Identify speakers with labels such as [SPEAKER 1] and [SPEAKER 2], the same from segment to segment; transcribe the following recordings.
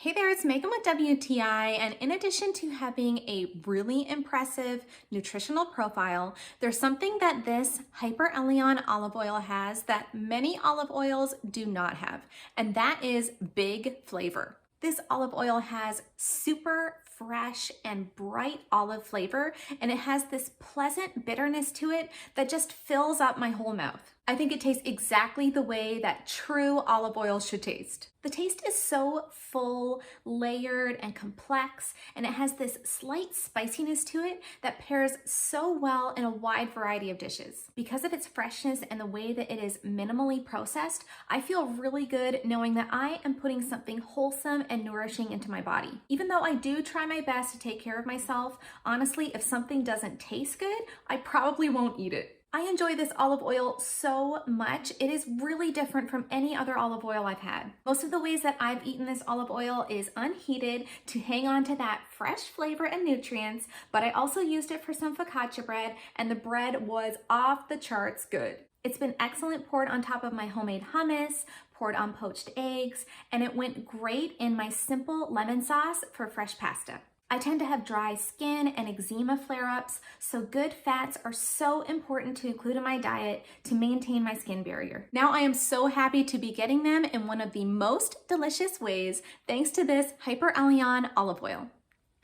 [SPEAKER 1] Hey there, it's Megan with WTI, and in addition to having a really impressive nutritional profile, there's something that this HYPERELEON olive oil has that many olive oils do not have, and that is big flavor. This olive oil has super fresh and bright olive flavor, and it has this pleasant bitterness to it that just fills up my whole mouth. I think it tastes exactly the way that true olive oil should taste. The taste is so full, layered, and complex, and it has this slight spiciness to it that pairs so well in a wide variety of dishes. Because of its freshness and the way that it is minimally processed, I feel really good knowing that I am putting something wholesome and nourishing into my body. Even though I do try my best to take care of myself, honestly, if something doesn't taste good, I probably won't eat it. I enjoy this olive oil so much. It is really different from any other olive oil I've had. Most of the ways that I've eaten this olive oil is unheated to hang on to that fresh flavor and nutrients, but I also used it for some focaccia bread, and the bread was off the charts good. It's been excellent poured on top of my homemade hummus, poured on poached eggs, and it went great in my simple lemon sauce for fresh pasta. I tend to have dry skin and eczema flare-ups, so good fats are so important to include in my diet to maintain my skin barrier. Now I am so happy to be getting them in one of the most delicious ways thanks to this HYPERELEON olive oil.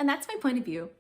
[SPEAKER 1] And that's my point of view.